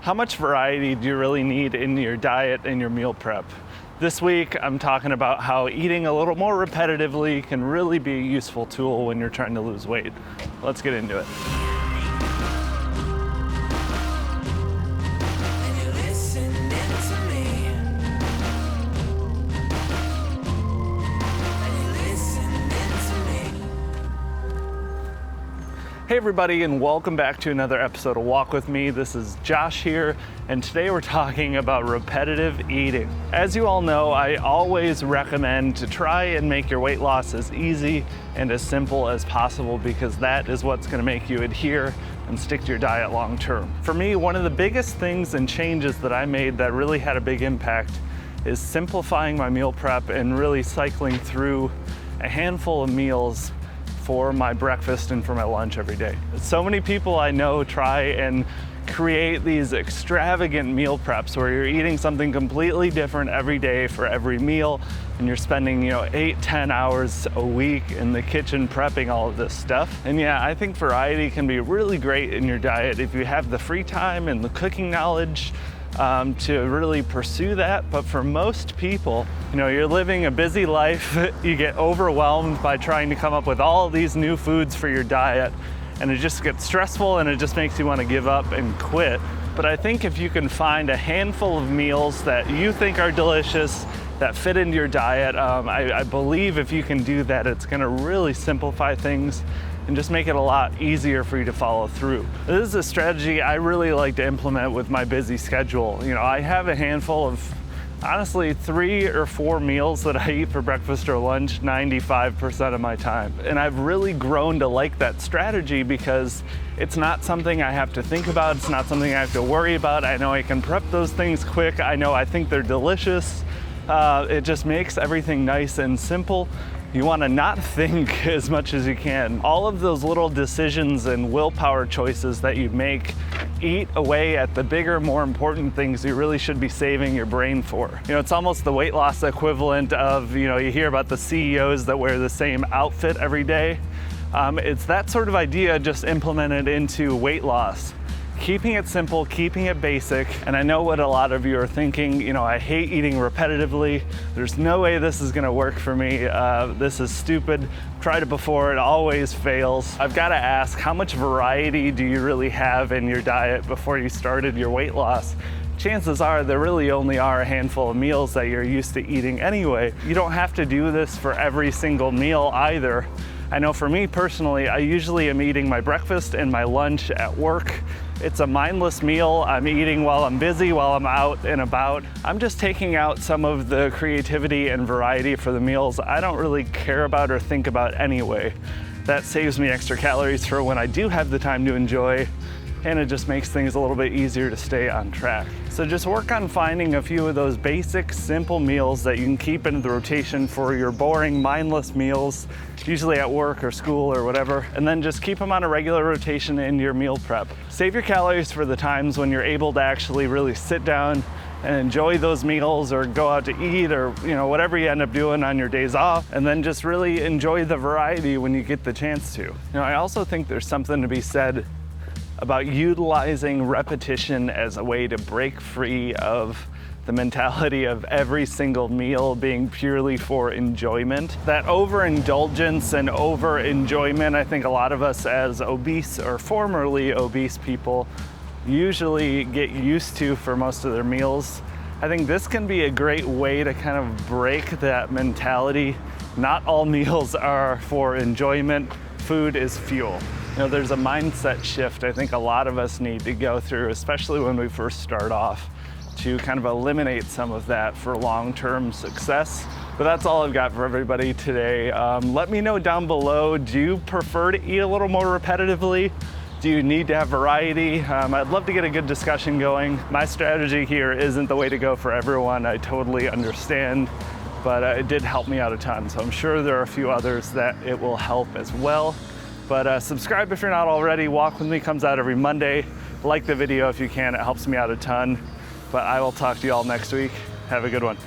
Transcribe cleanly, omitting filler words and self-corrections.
How much variety do you really need in your diet and your meal prep? This week, I'm talking about how eating a little more repetitively can really be a useful tool when you're trying to lose weight. Let's get into it. Hey everybody, and welcome back to another episode of Walk With Me. This is Josh here, and today we're talking about repetitive eating. As you all know, I always recommend to try and make your weight loss as easy and as simple as possible because that is what's gonna make you adhere and stick to your diet long term. For me, one of the biggest things and changes that I made that really had a big impact is simplifying my meal prep and really cycling through a handful of meals for my breakfast and for my lunch every day. So many people I know try and create these extravagant meal preps where you're eating something completely different every day for every meal, and you're spending 8-10 hours a week in the kitchen prepping all of this stuff. And yeah, I think variety can be really great in your diet if you have the free time and the cooking knowledge to really pursue that. But for most people, you're living a busy life, you get overwhelmed by trying to come up with all of these new foods for your diet, and it just gets stressful and it just makes you want to give up and quit. But I think if you can find a handful of meals that you think are delicious, that fit into your diet, I believe if you can do that, it's going to really simplify things and just make it a lot easier for you to follow through. This is a strategy I really like to implement with my busy schedule. I have a handful of, honestly, 3 or 4 meals that I eat for breakfast or lunch 95% of my time. And I've really grown to like that strategy because it's not something I have to think about. It's not something I have to worry about. I know I can prep those things quick. I think they're delicious. It just makes everything nice and simple. You want to not think as much as you can. All of those little decisions and willpower choices that you make eat away at the bigger, more important things you really should be saving your brain for. It's almost the weight loss equivalent of, you hear about the CEOs that wear the same outfit every day. It's that sort of idea just implemented into weight loss. Keeping it simple, keeping it basic. And I know what a lot of you are thinking, I hate eating repetitively. There's no way this is gonna work for me. This is stupid. Tried it before, it always fails. I've gotta ask, how much variety do you really have in your diet before you started your weight loss? Chances are there really only are a handful of meals that you're used to eating anyway. You don't have to do this for every single meal either. I know for me personally, I usually am eating my breakfast and my lunch at work. It's a mindless meal. I'm eating while I'm busy, while I'm out and about. I'm just taking out some of the creativity and variety for the meals I don't really care about or think about anyway. That saves me extra calories for when I do have the time to enjoy, and it just makes things a little bit easier to stay on track. So just work on finding a few of those basic, simple meals that you can keep in the rotation for your boring, mindless meals, usually at work or school or whatever, and then just keep them on a regular rotation in your meal prep. Save your calories for the times when you're able to actually really sit down and enjoy those meals or go out to eat or whatever you end up doing on your days off, and then just really enjoy the variety when you get the chance to. I also think there's something to be said about utilizing repetition as a way to break free of the mentality of every single meal being purely for enjoyment. That overindulgence and over-enjoyment, I think a lot of us as obese or formerly obese people usually get used to for most of their meals. I think this can be a great way to kind of break that mentality. Not all meals are for enjoyment. Food is fuel. There's a mindset shift I think a lot of us need to go through, especially when we first start off, to kind of eliminate some of that for long-term success. But that's all I've got for everybody today. Let me know down below, do you prefer to eat a little more repetitively? Do you need to have variety? I'd love to get a good discussion going. My strategy here isn't the way to go for everyone. I totally understand, but it did help me out a ton. So I'm sure there are a few others that it will help as well. But subscribe if you're not already. Walk With Me comes out every Monday. Like the video if you can, it helps me out a ton. But I will talk to you all next week. Have a good one.